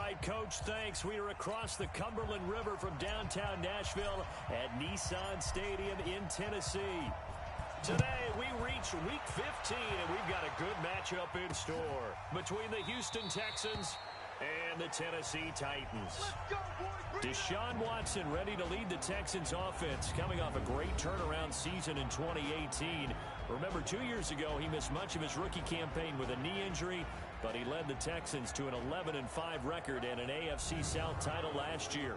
right, Coach, thanks. We are across the Cumberland River from downtown Nashville at Nissan Stadium in Tennessee. Today, we reach Week 15, and we've got a good matchup in store between the Houston Texans and the Tennessee Titans. Deshaun Watson ready to lead the Texans offense, coming off a great turnaround season in 2018. Remember, 2 years ago, he missed much of his rookie campaign with a knee injury, but he led the Texans to an 11-5 record and an AFC South title last year.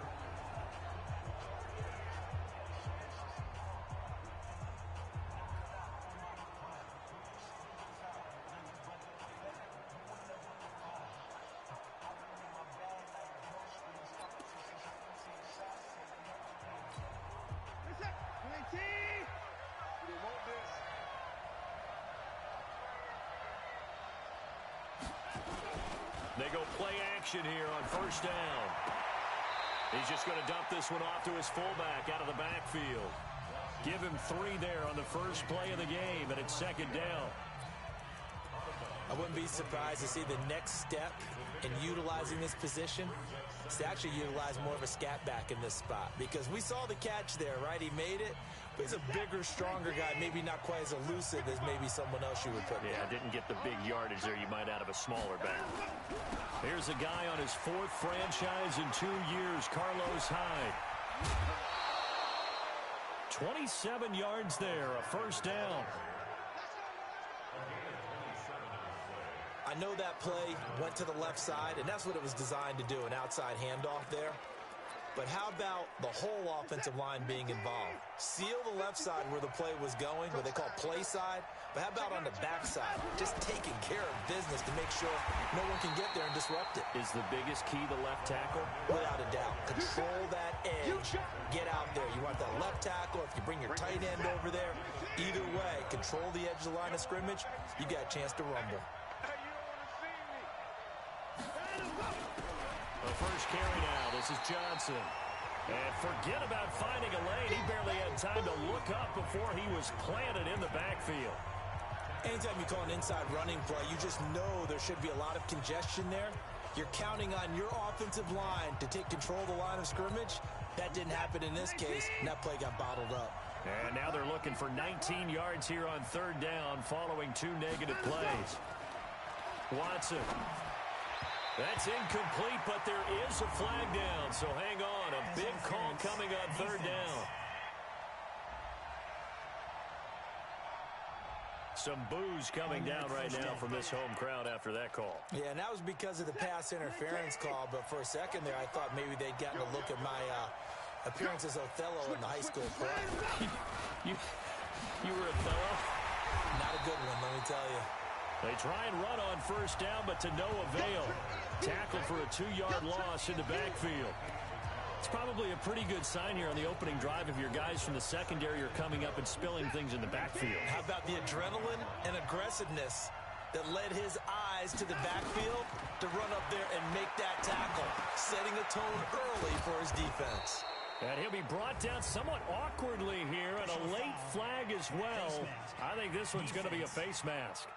They go play action here on first down. He's just going to dump this one off to his fullback out of the backfield. Give him 3 there on the first play of the game, and it's second down. I wouldn't be surprised to see the next step in utilizing this position is to actually utilize more of a scat back in this spot, because we saw the catch there, right? He made it, but he's a bigger, stronger guy, maybe not quite as elusive as maybe someone else you would put there. Yeah, didn't get the big yardage there you might out of a smaller back. Here's a guy on his 4th franchise in 2 years, Carlos Hyde. 27 yards there, a first down. I know that play went to the left side, and that's what it was designed to do, an outside handoff there. But how about the whole offensive line being involved? Seal the left side where the play was going, what they call play side. But how about on the back side? Just taking care of business to make sure no one can get there and disrupt it. Is the biggest key the left tackle? Without a doubt. Control that edge. Get out there. You want that left tackle. If you bring your tight end over there, either way, control the edge of the line of scrimmage, you got a chance to rumble. The first carry now. This is Johnson. And forget about finding a lane. He barely had time to look up before he was planted in the backfield. Anytime you call an inside running play, you just know there should be a lot of congestion there. You're counting on your offensive line to take control of the line of scrimmage. That didn't happen in this case, and that play got bottled up. And now they're looking for 19 yards here on third down following 2 negative plays. Watson. That's incomplete, but there is a flag down, so hang on. A big call coming on third down. Some boos coming down right now from this home crowd after that call. Yeah, and that was because of the pass interference call, but for a second there I thought maybe they'd gotten a look at my appearance as Othello in the high school play. You were Othello? Not a good one, let me tell you. They try and run on first down, but to no avail. Tackled for a 2-yard loss in the backfield. It's probably a pretty good sign here on the opening drive if your guys from the secondary are coming up and spilling things in the backfield. How about the adrenaline and aggressiveness that led his eyes to the backfield to run up there and make that tackle, setting a tone early for his defense. And he'll be brought down somewhat awkwardly here, and a late flag as well. I think this one's going to be a face mask.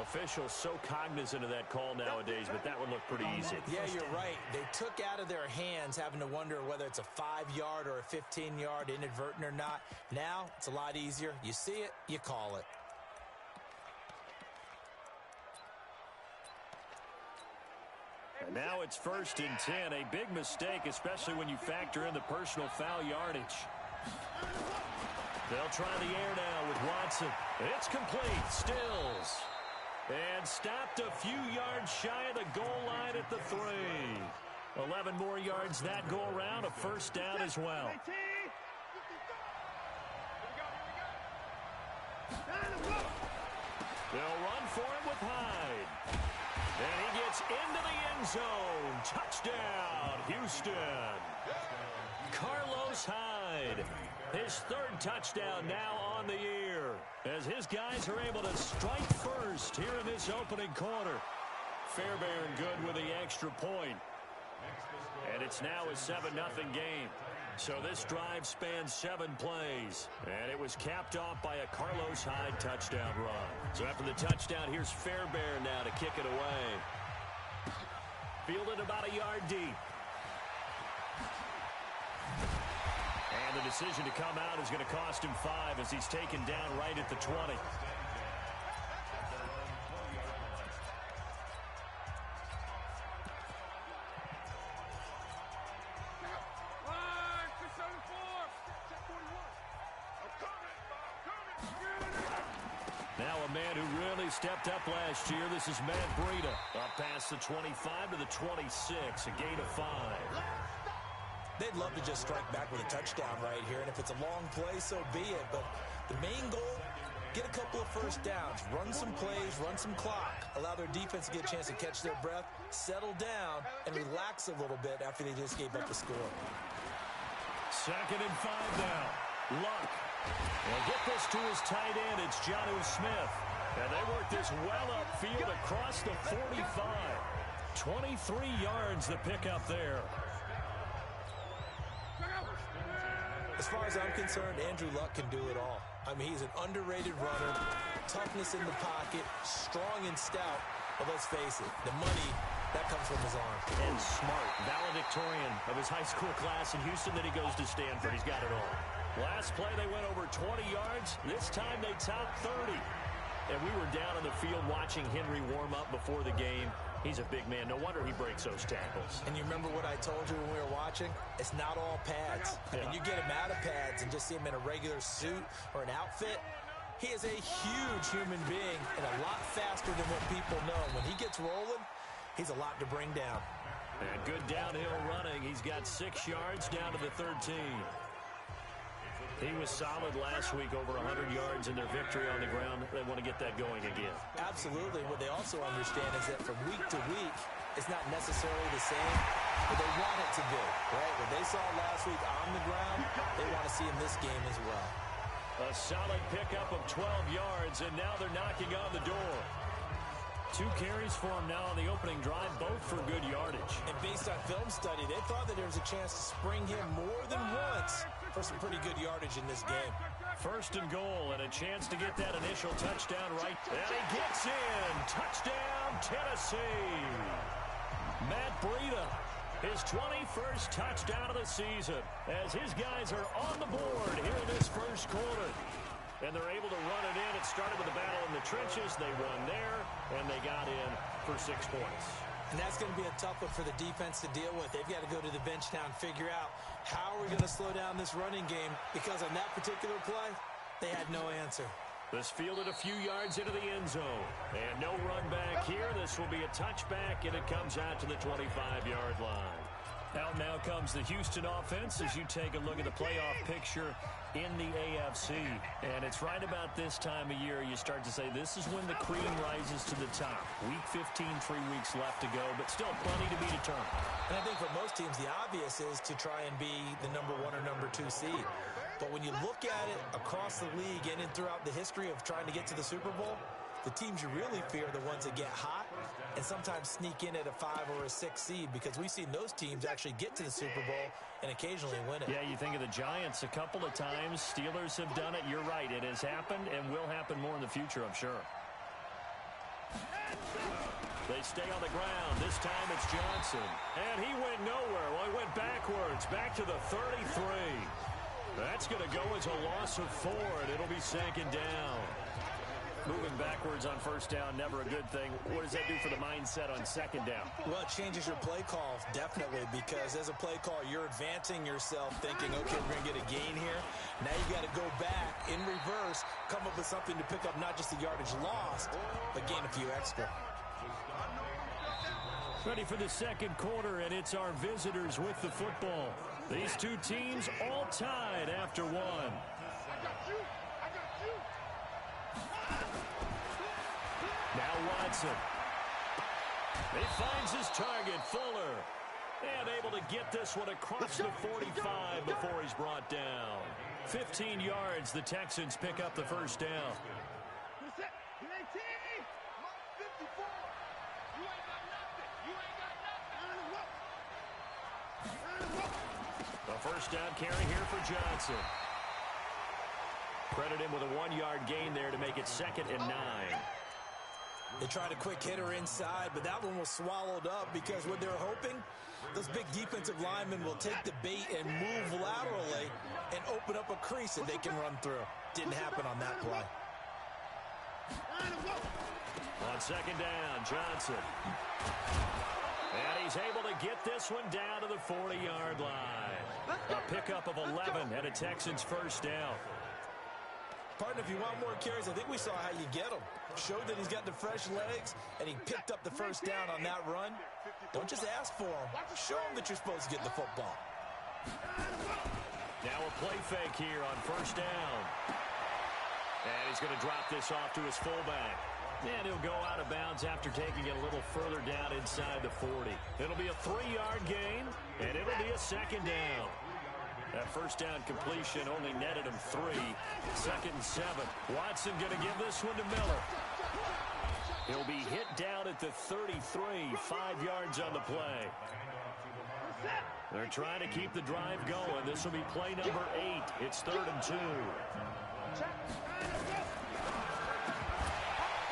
Officials so cognizant of that call nowadays, but that would look pretty easy. Yeah, you're right. They took out of their hands having to wonder whether it's a 5-yard or a 15-yard, inadvertent or not. Now, it's a lot easier. You see it, you call it. And now it's 1st and 10. A big mistake, especially when you factor in the personal foul yardage. They'll try the air now with Watson. It's complete. Stills. And stopped a few yards shy of the goal line at the 3. 11 more yards that go around. A first down as well. They'll run for it with Hyde. And he gets into the end zone. Touchdown, Houston. Carlos Hyde. His 3rd touchdown now on the year, as his guys are able to strike first here in this opening quarter. Fairbairn good with the extra point. And it's now a 7-0 game. So this drive spans 7 plays. And it was capped off by a Carlos Hyde touchdown run. So after the touchdown, here's Fairbairn now to kick it away. Fielded about a yard deep. And the decision to come out is going to cost him 5 as he's taken down right at the 20. Now a man who really stepped up last year. This is Matt Breida. Up past the 25 to the 26, a gain of 5. They'd love to just strike back with a touchdown right here, and if it's a long play, so be it. But the main goal, get a couple of first downs, run some plays, run some clock, allow their defense to get a chance to catch their breath, settle down, and relax a little bit after they just gave up the score. 2nd and 5 now. Luck. Well, get this to his tight end. It's Jonnu Smith. And they work this well upfield across the 45. 23 yards the pickup there. As far as I'm concerned, Andrew Luck can do it all. I mean, he's an underrated runner, toughness in the pocket, strong and stout. But let's face it, the money, that comes from his arm. And smart, valedictorian of his high school class in Houston. Then he goes to Stanford. He's got it all. Last play, they went over 20 yards. This time, they topped 30. And we were down on the field watching Henry warm up before the game. He's a big man. No wonder he breaks those tackles. And you remember what I told you when we were watching? It's not all pads. I mean, you get him out of pads and just see him in a regular suit or an outfit. He is a huge human being and a lot faster than what people know. When he gets rolling, he's a lot to bring down. And good downhill running. He's got 6 yards down to the 13. He was solid last week, over 100 yards in their victory on the ground. They want to get that going again. Absolutely. What they also understand is that from week to week, it's not necessarily the same, but they want it to be, right? What they saw last week on the ground, they want to see in this game as well. A solid pickup of 12 yards, and now they're knocking on the door. 2 carries for him now on the opening drive, both for good yardage. And based on film study, they thought that there was a chance to spring him more than once for some pretty good yardage in this game. 1st and goal, and a chance to get that initial touchdown right. And he gets in. Touchdown, Tennessee. Matt Breida, his 21st touchdown of the season, as his guys are on the board here in this first quarter. And they're able to run it in. It started with a battle in the trenches. They won there, and they got in for 6 points. And that's going to be a tough one for the defense to deal with. They've got to go to the bench now and figure out how are we going to slow down this running game, because on that particular play, they had no answer. This fielded a few yards into the end zone. And no run back here. This will be a touchback, and it comes out to the 25-yard line. Out now comes the Houston offense as you take a look at the playoff picture in the AFC. And it's right about this time of year you start to say this is when the cream rises to the top. Week 15, 3 weeks left to go, but still plenty to be determined. And I think for most teams, the obvious is to try and be the number 1 or number 2 seed. But when you look at it across the league and throughout the history of trying to get to the Super Bowl, the teams you really fear are the ones that get hot and sometimes sneak in at a 5 or a 6 seed, because we've seen those teams actually get to the Super Bowl and occasionally win it. Yeah, you think of the Giants a couple of times. Steelers have done it. You're right. It has happened and will happen more in the future, I'm sure. They stay on the ground. This time it's Johnson. And he went nowhere. Well, he went backwards, back to the 33. That's going to go as a loss of 4, and it'll be 2nd down. Moving backwards on 1st down, never a good thing. What does that do for the mindset on 2nd down? Well, it changes your play call, definitely, because as a play call, you're advancing yourself thinking, okay, we're going to get a gain here. Now you got to go back in reverse, come up with something to pick up not just the yardage lost, but gain a few extra. Ready for the 2nd quarter, and it's our visitors with the football. These 2 teams all tied after 1. Now Watson. He finds his target, Fuller. And able to get this one across the 45 before he's brought down. 15 yards, the Texans pick up the 1st down. A first down carry here for Johnson. Credit him with a 1-yard gain there to make it 2nd and 9. They tried a quick hitter inside, but that one was swallowed up because what they're hoping, those big defensive linemen will take the bait and move laterally and open up a crease that they can run through. Didn't happen on that play. On 2nd down, Johnson. And he's able to get this one down to the 40-yard line. A pickup of 11 and a Texans first down. Partner, if you want more carries, I think we saw how you get them. Showed that he's got the fresh legs, and he picked up the first down on that run. Don't just ask for him. Show him that you're supposed to get the football. Now a play fake here on first down. And he's going to drop this off to his fullback. And he'll go out of bounds after taking it a little further down inside the 40. It'll be a 3-yard gain, and it'll be a 2nd down. That first down completion only netted him 3. 2nd and 7. Watson going to give this one to Miller. He'll be hit down at the 33, 5 yards on the play. They're trying to keep the drive going. This will be play number 8. It's 3rd and 2.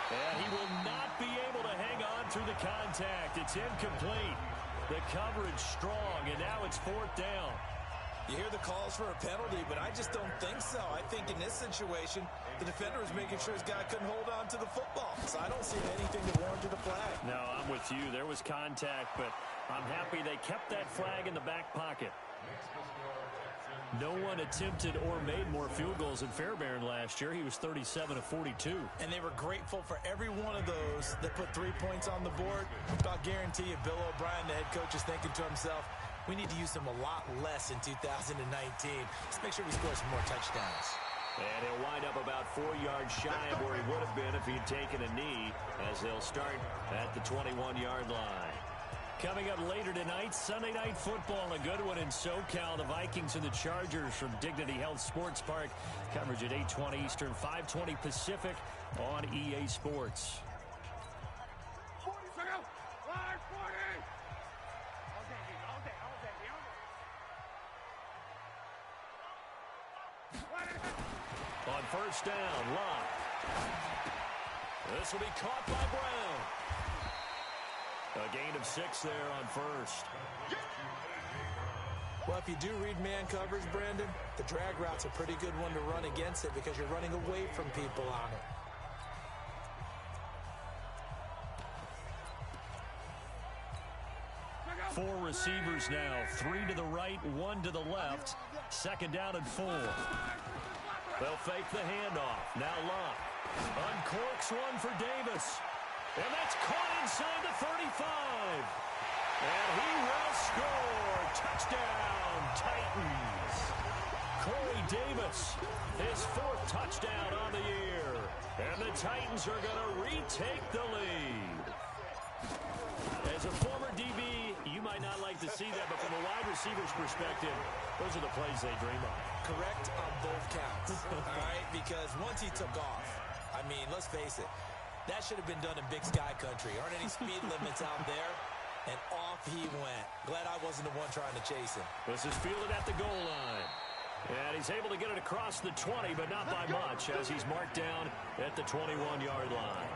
And he will not be able to hang on through the contact. It's incomplete. The coverage strong, and now it's 4th down. You hear the calls for a penalty, but I just don't think so. I think in this situation, the defender was making sure his guy couldn't hold on to the football. So I don't see anything that warranted a flag. No, I'm with you. There was contact, but I'm happy they kept that flag in the back pocket. No one attempted or made more field goals than Fairbairn last year. He was 37 of 42. And they were grateful for every one of those that put 3 points on the board. I'll guarantee you, Bill O'Brien, the head coach, is thinking to himself, we need to use him a lot less in 2019. Let's make sure we score some more touchdowns. And he'll wind up about 4 yards shy of where he would have been if he'd taken a knee, as they'll start at the 21-yard line. Coming up later tonight, Sunday Night Football, a good one in SoCal. The Vikings and the Chargers from Dignity Health Sports Park. Coverage at 8:20 Eastern, 5:20 Pacific on EA Sports. On first down, Locke. This will be caught by Brown. A gain of 6 there on first. Well, if you do read man coverage, Brandon, the drag route's a pretty good one to run against it because you're running away from people on it. Four receivers now, 3 to the right, 1 to the left. 2nd down and 4. They'll fake the handoff. Now Locke uncorks one for Davis. And that's caught inside the 35. And he will score. Touchdown, Titans. Corey Davis, his 4th touchdown on the year. And the Titans are going to retake the lead. As a former DB, you might not like to see that, but from a wide receiver's perspective, those are the plays they dream of. Correct on both counts, all right? Because once he took off, I mean, let's face it, that should have been done in Big Sky Country. Aren't any speed limits out there? And off he went. Glad I wasn't the one trying to chase him. This is fielded at the goal line. And he's able to get it across the 20, but not by much, as he's marked down at the 21-yard line.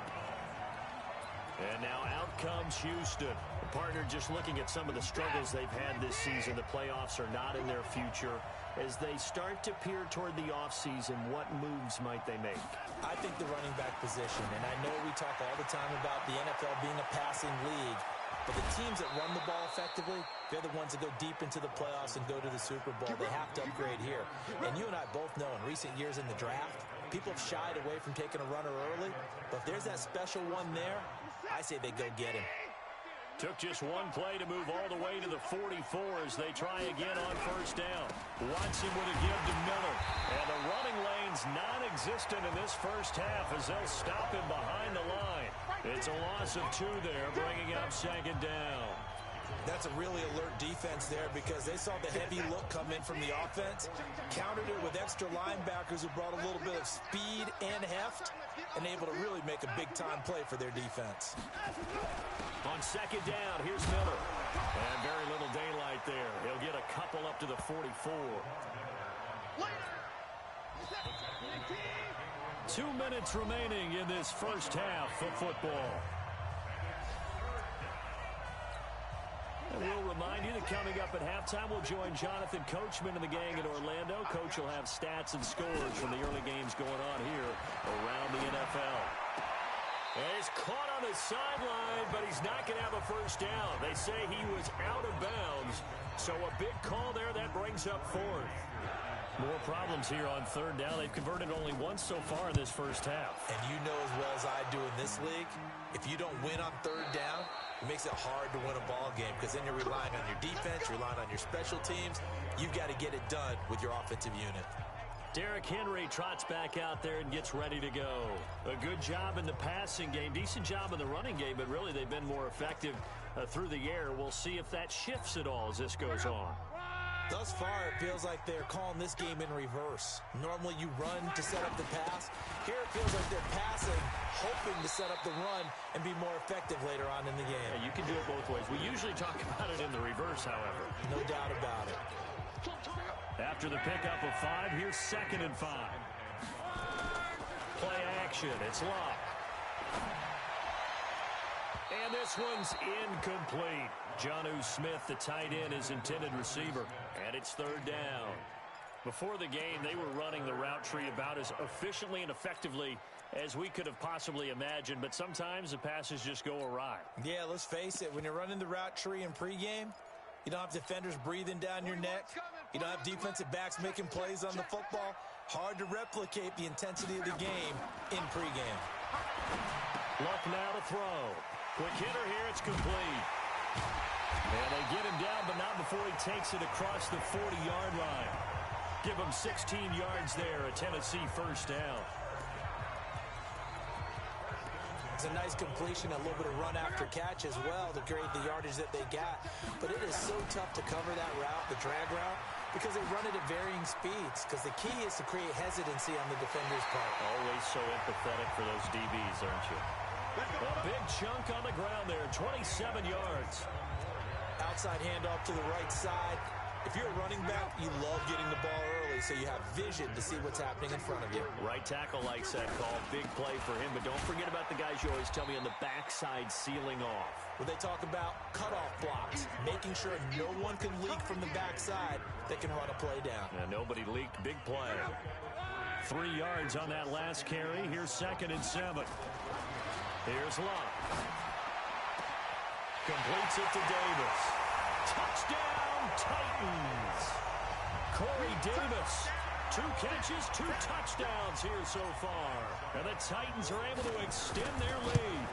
And now out comes Houston. The partner just looking at some of the struggles they've had this season. The playoffs are not in their future. As they start to peer toward the offseason, what moves might they make? I think the running back position, and I know we talk all the time about the NFL being a passing league, but the teams that run the ball effectively, they're the ones that go deep into the playoffs and go to the Super Bowl. They have to upgrade here. And you and I both know in recent years in the draft, people have shied away from taking a runner early, but if there's that special one there, I say they go get him. Took just one play to move all the way to the 44 as they try again on first down. Watson with a give to Miller. And the running lane's non-existent in this first half as they'll stop him behind the line. It's a loss of 2 there, bringing up 2nd down. That's a really alert defense there because they saw the heavy look come in from the offense, countered it with extra linebackers who brought a little bit of speed and heft, and able to really make a big-time play for their defense. On second down, here's Miller. And very little daylight there. He'll get a couple up to the 44. 2 minutes remaining in this first half of football. And we'll remind you that coming up at halftime, we'll join Jonathan Coachman and the gang in Orlando. Coach will have stats and scores from the early games going on here around the NFL. And he's caught on the sideline, but he's not going to have a first down. They say he was out of bounds, so a big call there that brings up fourth. More problems here on third down. They've converted only once so far in this first half. And you know as well as I do in this league, if you don't win on third down, it makes it hard to win a ball game because then you're relying on your defense, you're relying on your special teams. You've got to get it done with your offensive unit. Derrick Henry trots back out there and gets ready to go. A good job in the passing game, decent job in the running game, but really they've been more effective through the air. We'll see if that shifts at all as this goes on. Thus far, it feels like they're calling this game in reverse. Normally you run to set up the pass. Here it feels like they're passing, hoping to set up the run and be more effective later on in the game. Yeah, you can do it both ways. We usually talk about it in the reverse, however. No doubt about it. After the pickup of 5, here's 2nd and 5. Play action. It's Locke. And this one's incomplete. Jonnu Smith, the tight end, is intended receiver. And it's third down. Before the game, they were running the route tree about as efficiently and effectively as we could have possibly imagined. But sometimes the passes just go awry. Yeah, let's face it. When you're running the route tree in pregame, you don't have defenders breathing down your neck. You don't have defensive backs making plays on the football. Hard to replicate the intensity of the game in pregame. Luck now to throw. Quick hitter here. It's complete. And they get him down, but not before he takes it across the 40-yard line. Give him 16 yards there, a Tennessee first down. It's a nice completion, a little bit of run after catch as well to create the yardage that they got. But it is so tough to cover that route, the drag route, because they run it at varying speeds. Because the key is to create hesitancy on the defender's part. Always so empathetic for those DBs, aren't you? A big chunk on the ground there, 27 yards. Outside handoff to the right side. If you're a running back, you love getting the ball early so you have vision to see what's happening in front of you. Right tackle likes that call. Big play for him, but don't forget about the guys you always tell me on the backside sealing off. When they talk about cutoff blocks, making sure no one can leak from the backside that can run a play down. And nobody leaked. Big play. 3 yards on that last carry. Here's 2nd and 7. Here's Locke. Completes it to Davis. Touchdown, Titans. Corey Davis. 2 catches, 2 touchdowns here so far. And the Titans are able to extend their lead.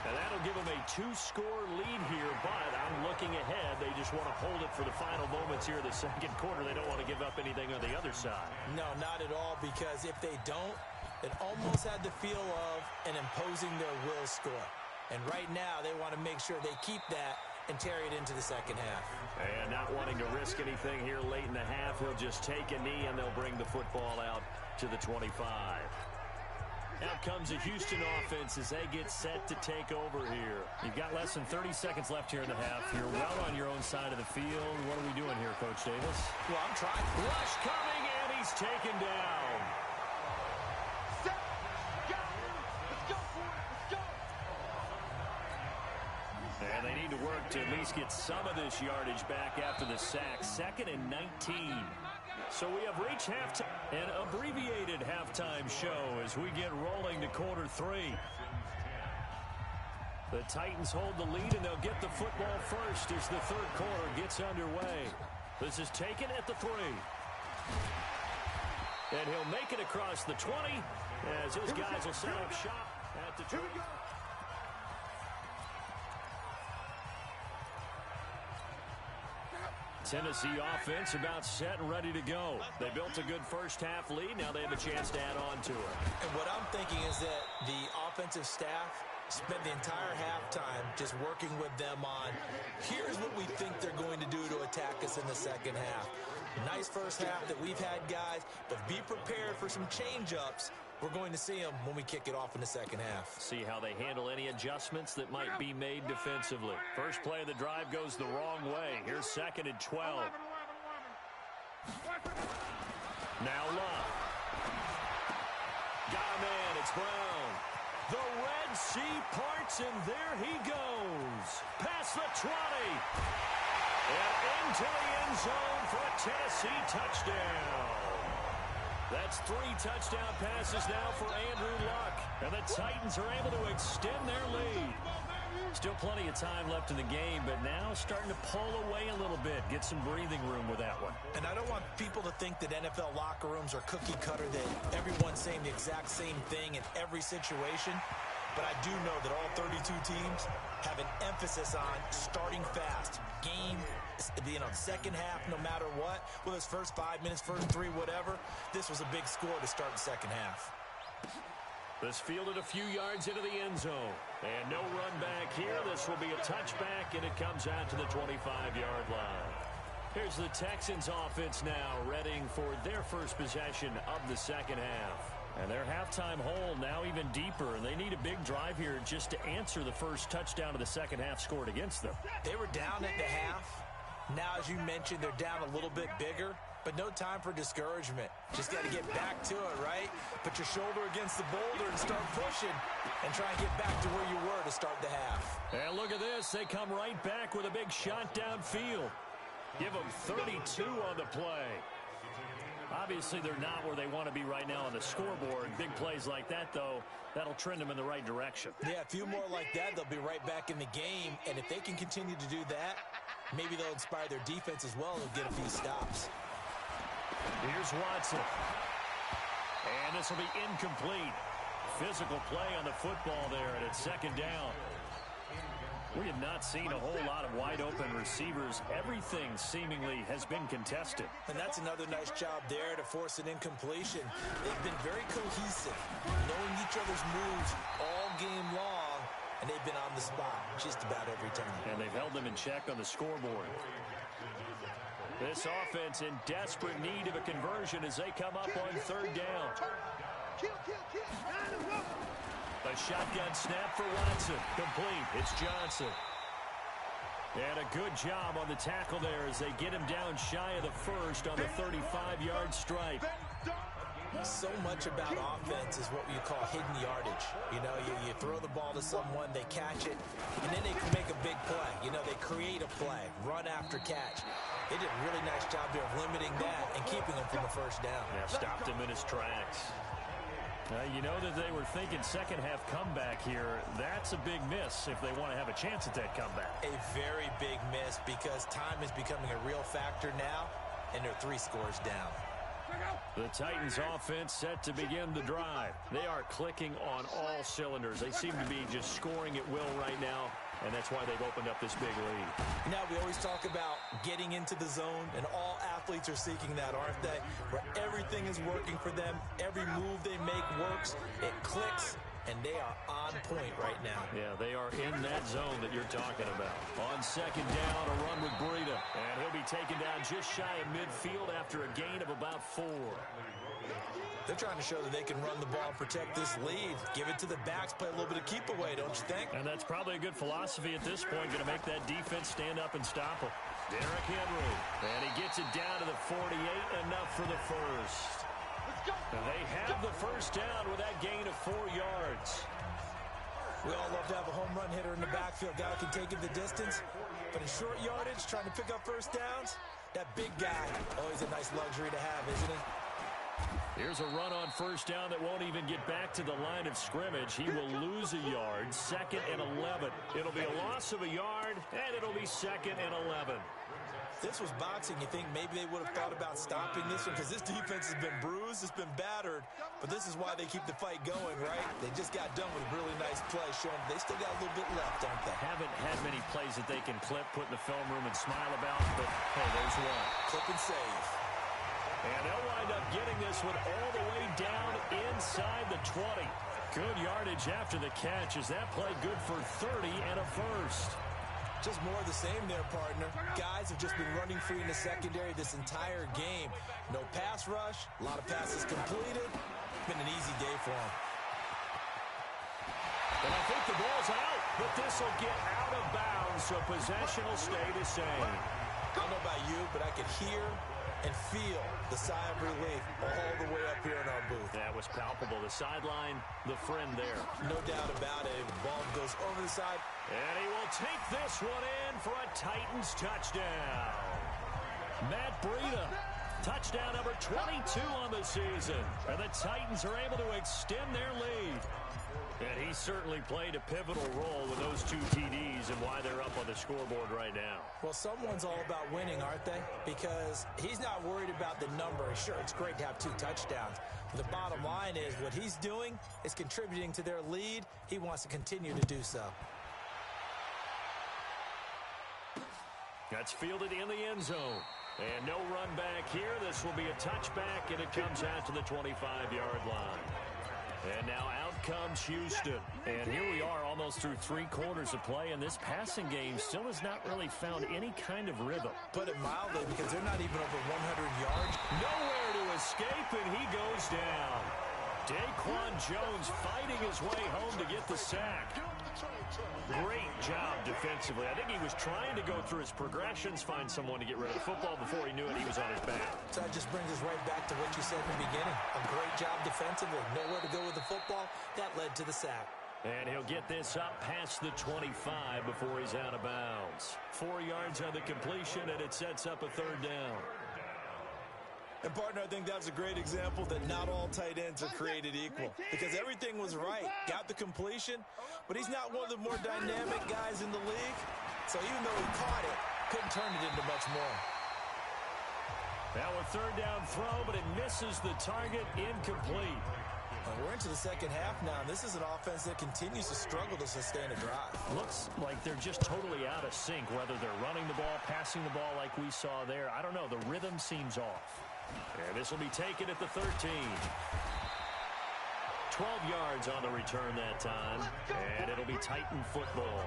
And that'll give them a 2-score lead here, but I'm looking ahead. They just want to hold it for the final moments here in the second quarter. They don't want to give up anything on the other side. No, not at all, because if they don't, it almost had the feel of an imposing their will score. And right now, they want to make sure they keep that and carry it into the second half. And not wanting to risk anything here late in the half, he'll just take a knee, and they'll bring the football out to the 25. Out comes the Houston offense as they get set to take over here. You've got less than 30 seconds left here in the half. You're well on your own side of the field. What are we doing here, Coach Davis? Well, I'm trying. Rush coming, and he's taken down. And they need to work to at least get some of this yardage back after the sack. 2nd and 19. So we have reached halftime, an abbreviated halftime show as we get rolling to quarter 3. The Titans hold the lead, and they'll get the football first as the third quarter gets underway. This is taken at the 3. And he'll make it across the 20 as his guys will set up shop at the 2. Tennessee offense about set and ready to go. They built a good first half lead. Now they have a chance to add on to it. And what I'm thinking is that the offensive staff spent the entire halftime just working with them on, here's what we think they're going to do to attack us in the second half. Nice first half that we've had, guys, but be prepared for some change-ups. We're going to see them when we kick it off in the second half. See how they handle any adjustments that might be made defensively. First play of the drive goes the wrong way. Here's 2nd and 12. Now Love. Got a man, it's Brown. The Red Sea parts, and there he goes. Past the 20. And into the end zone for a Tennessee touchdown. That's 3 touchdown passes now for Andrew Luck. And the Titans are able to extend their lead. Still plenty of time left in the game, but now starting to pull away a little bit. Get some breathing room with that one. And I don't want people to think that NFL locker rooms are cookie cutter, that everyone's saying the exact same thing in every situation. But I do know that all 32 teams have an emphasis on starting fast. Game, second half, no matter what. Whether it's first 5 minutes, first 3, whatever. This was a big score to start the second half. This fielded a few yards into the end zone. And no run back here. This will be a touchback, and it comes out to the 25-yard line. Here's the Texans offense now, readying for their first possession of the second half. And their halftime hole now even deeper, and they need a big drive here just to answer the first touchdown of the second half scored against them. They were down at the half. Now, as you mentioned, they're down a little bit bigger, but no time for discouragement. Just got to get back to it, right? Put your shoulder against the boulder and start pushing and try and get back to where you were to start the half. And look at this. They come right back with a big shot downfield. Give them 32 on the play. Obviously, they're not where they want to be right now on the scoreboard. Big plays like that, though, that'll trend them in the right direction. Yeah, a few more like that, they'll be right back in the game. And if they can continue to do that, maybe they'll inspire their defense as well and get a few stops. Here's Watson. And this will be incomplete. Physical play on the football there, and it's 2nd down. We have not seen a whole lot of wide-open receivers. Everything seemingly has been contested. And that's another nice job there to force an incompletion. They've been very cohesive, knowing each other's moves all game long, and they've been on the spot just about every time. And they've held them in check on the scoreboard. This offense in desperate need of a conversion as they come up on 3rd down. A shotgun snap for Watson. Complete. It's Johnson. And a good job on the tackle there as they get him down shy of the first on the 35-yard stripe. So much about offense is what you call hidden yardage. You know, you throw the ball to someone, they catch it, and then they can make a big play. You know, they create a play, run after catch. They did a really nice job there of limiting that and keeping him from the first down. Yeah, stopped him in his tracks. You know that they were thinking second half comeback here. That's a big miss if they want to have a chance at that comeback. A very big miss because time is becoming a real factor now, and they're 3 scores down. The Titans offense set to begin the drive. They are clicking on all cylinders. They seem to be just scoring at will right now, and that's why they've opened up this big lead. Now, we always talk about getting into the zone, and all athletes are seeking that, aren't they? Where everything is working for them, every move they make works, it clicks, and they are on point right now. Yeah, they are in that zone that you're talking about. On 2nd down, a run with Breida, and he'll be taken down just shy of midfield after a gain of about 4. They're trying to show that they can run the ball, protect this lead, give it to the backs, play a little bit of keep away, don't you think? And that's probably a good philosophy at this point, going to make that defense stand up and stop them. Derrick Henry, and he gets it down to the 48, enough for the first. And they have the first down with that gain of 4 yards. We all love to have a home run hitter in the backfield. Guy can take it the distance, but in short yardage, trying to pick up first downs, that big guy, always a nice luxury to have, isn't it? Here's a run on first down that won't even get back to the line of scrimmage. He will lose a yard, 2nd and 11. It'll be a loss of a yard, and it'll be 2nd and 11. This was boxing. You think maybe they would have thought about stopping this one because this defense has been bruised, it's been battered, but this is why they keep the fight going, right? They just got done with a really nice play, showing they still got a little bit left, don't they? Haven't had many plays that they can clip, put in the film room and smile about, but hey, there's one. Clip and save. And they'll wind up getting this one all the way down inside the 20. Good yardage after the catch. Is that play good for 30 and a first? Just more of the same there, partner. Guys have just been running free in the secondary this entire game. No pass rush, a lot of passes completed. Been an easy day for them. And I think the ball's out, but this will get out of bounds, so possession will stay the same. I don't know about you, but I could hear and feel the sigh of relief all the way up here in our booth. That was palpable. The sideline, the friend there. No doubt about it. The ball goes over the side. And he will take this one in for a Titans touchdown. Matt Breida, touchdown number 22 on the season. And the Titans are able to extend their lead. And he certainly played a pivotal role with those 2 TDs and why they're up on the scoreboard right now. Well, someone's all about winning, aren't they? Because he's not worried about the number. Sure, it's great to have 2 touchdowns. But the bottom line is what he's doing is contributing to their lead. He wants to continue to do so. That's fielded in the end zone. And no run back here. This will be a touchback, and it comes out to the 25-yard line. And now out comes Houston. And here we are almost through 3 quarters of play, and this passing game still has not really found any kind of rhythm. Put it mildly, because they're not even over 100 yards. Nowhere to escape, and he goes down. Daquan Jones fighting his way home to get the sack. Great job defensively. I think he was trying to go through his progressions, find someone to get rid of the football. Before he knew it, he was on his back. So that just brings us right back to what you said in the beginning. A great job defensively. Nowhere to go with the football. That led to the sack. And he'll get this up past the 25 before he's out of bounds. 4 yards on the completion, and it sets up a 3rd down. And, partner, I think that's a great example that not all tight ends are created equal. Because everything was right. Got the completion, but he's not one of the more dynamic guys in the league. So even though he caught it, couldn't turn it into much more. Now a 3rd down throw, but it misses the target, incomplete. We're into the second half now, and this is an offense that continues to struggle to sustain a drive. Looks like they're just totally out of sync, whether they're running the ball, passing the ball like we saw there. I don't know. The rhythm seems off. And this will be taken at the 13. 12 yards on the return that time, and it'll be Titan football.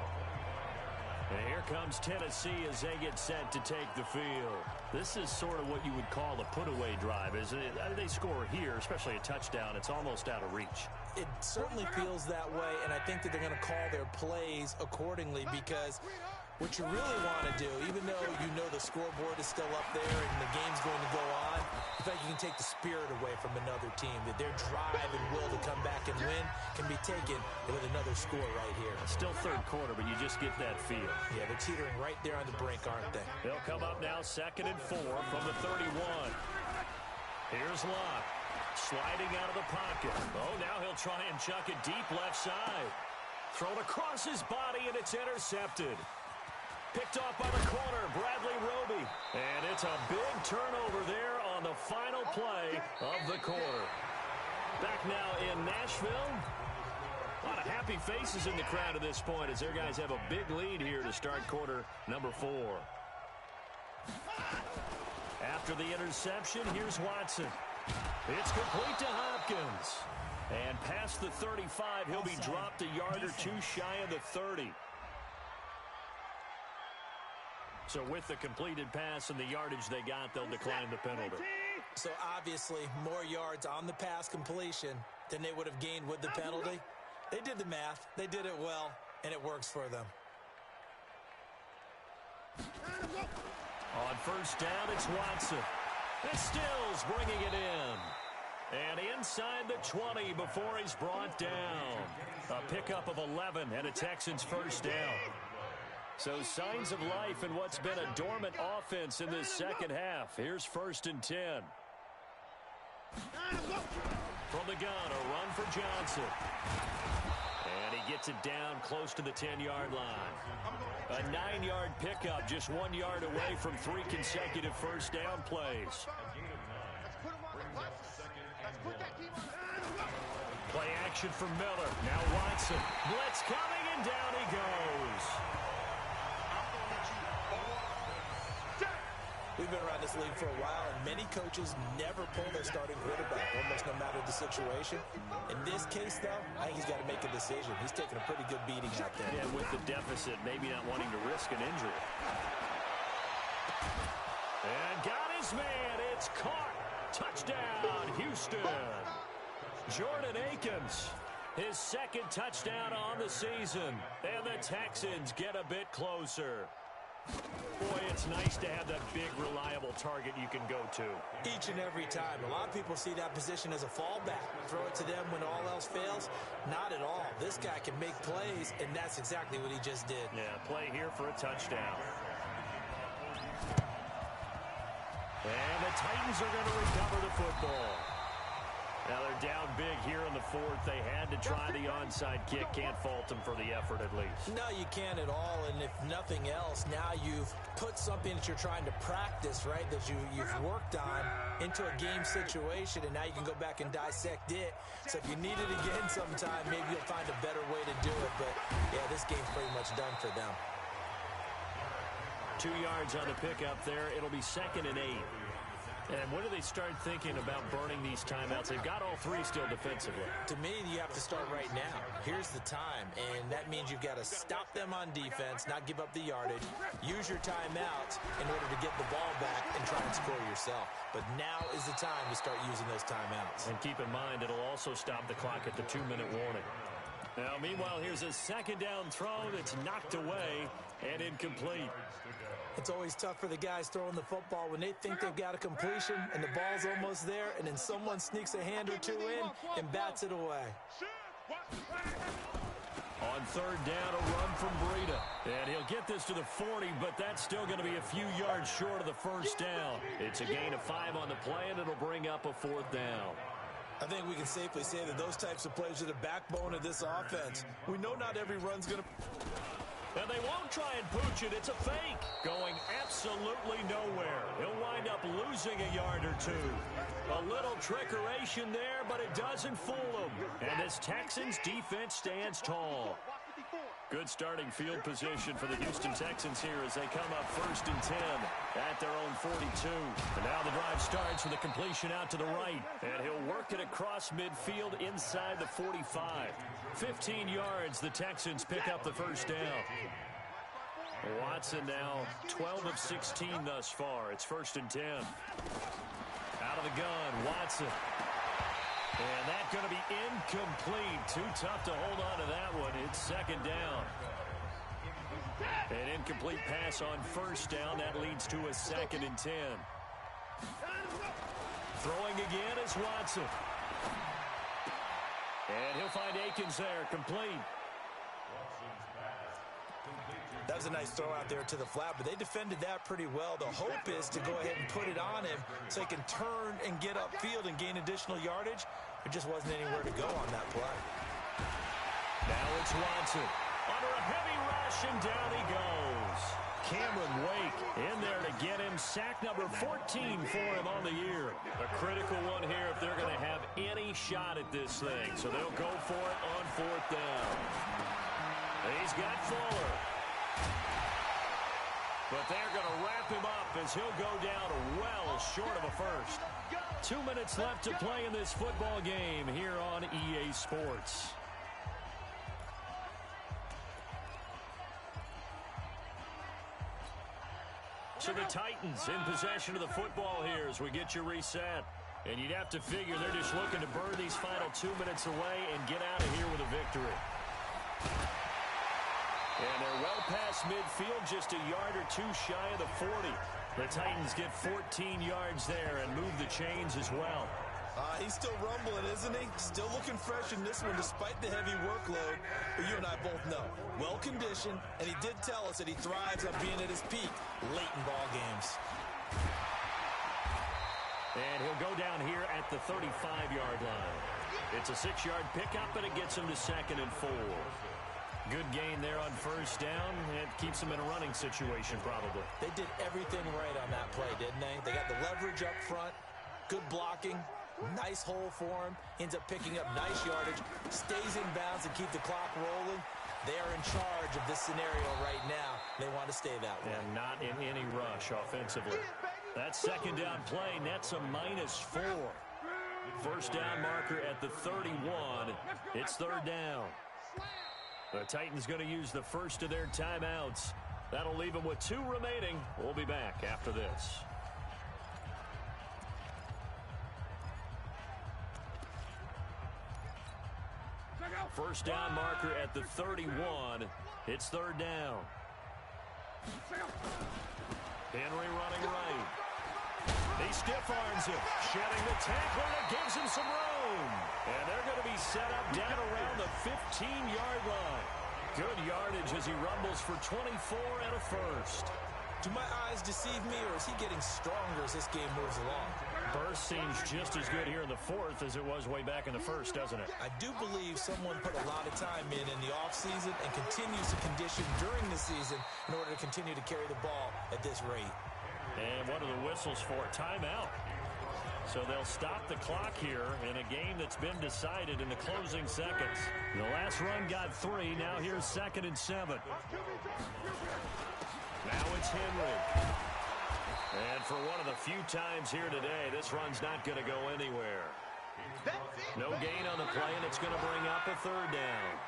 And here comes Tennessee as they get set to take the field. This is sort of what you would call a put-away drive, isn't it? They score here, especially a touchdown. It's almost out of reach. It certainly feels that way, and I think that they're going to call their plays accordingly, because what you really want to do, even though you know the scoreboard is still up there and the game's going to go on, I think you can take the spirit away from another team, that their drive and will to come back and win can be taken with another score right here. Still 3rd quarter, but you just get that feel. Yeah, they're teetering right there on the brink, aren't they? They'll come up now 2nd and 4 from the 31. Here's Locke, sliding out of the pocket. Oh, now he'll try and chuck it deep left side. Thrown across his body, and it's intercepted. Picked off by the corner, Bradley Roby. And it's a big turnover there on the final play of the quarter. Back now in Nashville. A lot of happy faces in the crowd at this point as their guys have a big lead here to start quarter number 4. After the interception, here's Watson. It's complete to Hopkins. And past the 35, he'll be dropped a yard or 2 shy of the 30. So with the completed pass and the yardage they got, they'll decline the penalty. So obviously more yards on the pass completion than they would have gained with the penalty. They did the math. They did it well, and it works for them. On 1st down, it's Watson. And Stills bringing it in. And inside the 20 before he's brought down. A pickup of 11 and a Texans 1st down. So signs of life in what's been a dormant offense in this second half. Here's 1st and 10. From the gun, a run for Johnson. And he gets it down close to the 10-yard line. A 9-yard pickup, just 1 yard away from 3 consecutive 1st down plays. Play action for Miller. Now Watson. Blitz coming, and down he goes. We've been around this league for a while, and many coaches never pull their starting quarterback, almost no matter the situation. In this case, though, I think he's got to make a decision. He's taking a pretty good beating out there. Yeah, with the deficit, maybe not wanting to risk an injury. And got his man. It's caught. Touchdown, Houston. Jordan Akins, his second touchdown on the season. And the Texans get a bit closer. Boy, it's nice to have that big, reliable target you can go to. Each and every time. A lot of people see that position as a fallback. Throw it to them when all else fails. Not at all. This guy can make plays, and that's exactly what he just did. Yeah, play here for a touchdown. And the Titans are going to recover the football. Now they're down big here in the fourth. They had to try the onside kick. Can't fault them for the effort at least. No, you can't at all. And if nothing else, now you've put something that you're trying to practice, right, that you've worked on into a game situation, and now you can go back and dissect it. So if you need it again sometime, maybe you'll find a better way to do it. But, yeah, this game's pretty much done for them. 2 yards on the pickup there. It'll be 2nd and 8. And when do they start thinking about burning these timeouts? They've got all three still defensively. To me, you have to start right now. Here's the time, and that means you've got to stop them on defense, not give up the yardage, use your timeouts in order to get the ball back and try and score yourself. But now is the time to start using those timeouts. And keep in mind, it'll also stop the clock at the 2-minute warning. Now, meanwhile, here's a second down throw that's knocked away and incomplete. It's always tough for the guys throwing the football when they think they've got a completion and the ball's almost there, and then someone sneaks a hand or two in and bats it away. On third down, a run from Breida. And he'll get this to the 40, but that's still going to be a few yards short of the first down. It's a gain of 5 on the play, and it'll bring up a 4th down. I think we can safely say that those types of plays are the backbone of this offense. We know not every run's going to... And they won't try and pooch it. It's a fake. Going absolutely nowhere. He'll wind up losing a yard or two. A little trickeration there, but it doesn't fool him. And this Texans defense stands tall. Good starting field position for the Houston Texans here as they come up 1st and 10 at their own 42. And now the drive starts with a completion out to the right. And he'll work it across midfield inside the 45. 15 yards, the Texans pick up the first down. Watson now 12 of 16 thus far. It's 1st and 10. Out of the gun, Watson. And that's going to be incomplete. Too tough to hold on to that one. It's 2nd down. An incomplete pass on 1st down. That leads to a 2nd and 10. Throwing again is Watson. And he'll find Akins there, complete. That was a nice throw out there to the flat, but they defended that pretty well. The hope is to go ahead and put it on him so he can turn and get upfield and gain additional yardage. There just wasn't anywhere to go on that play. Now it's Watson. Under a heavy rush, and down he goes. Cameron Wake in there to get him. Sack number 14 for him on the year. A critical one here if they're going to have any shot at this thing. So they'll go for it on 4th down. He's got Fuller. But they're going to wrap him up as he'll go down well short of a first. 2 minutes left to play in this football game here on EA Sports. So the Titans in possession of the football here as we get you reset. And you'd have to figure they're just looking to burn these final 2 minutes away and get out of here with a victory. And they're well past midfield, just a yard or two shy of the 40. The Titans get 14 yards there and move the chains as well. He's still rumbling, isn't he? Still looking fresh in this one despite the heavy workload. But you and I both know, well-conditioned, and he did tell us that he thrives on being at his peak late in ball games. And he'll go down here at the 35-yard line. It's a 6-yard pickup, and it gets him to 2nd and 4. Good gain there on 1st down. It keeps them in a running situation, probably. They did everything right on that play, didn't they? They got the leverage up front, good blocking, nice hole for him, ends up picking up nice yardage, stays in bounds and keep the clock rolling. They are in charge of this scenario right now. They want to stay that way. And not in any rush offensively. That second down play nets a -4. First down marker at the 31. It's third down. The Titans going to use the first of their timeouts. That'll leave them with 2 remaining. We'll be back after this. First down marker at the 31. It's third down. Henry running right. He stiff arms him, shedding the tackle that gives him some room. And they're going to be set up down around the 15-yard line. Good yardage as he rumbles for 24 and a first. Do my eyes deceive me, or is he getting stronger as this game moves along? Burst seems just as good here in the fourth as it was way back in the first, doesn't it? I do believe someone put a lot of time in the offseason and continues to condition during the season in order to continue to carry the ball at this rate. And what are the whistles for? Timeout. So they'll stop the clock here in a game that's been decided in the closing seconds. The last run got 3. Now here's 2nd and 7. Now it's Henry. And for one of the few times here today, this run's not going to go anywhere. No gain on the play, and it's going to bring up a third down.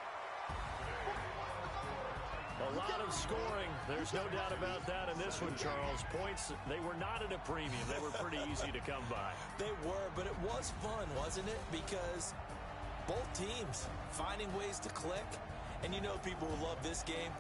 A lot of scoring. There's no doubt about that in this one, Charles. Points, they were not at a premium. They were pretty easy to come by. They were, but it was fun, wasn't it? Because both teams finding ways to click. And you know people who love this game,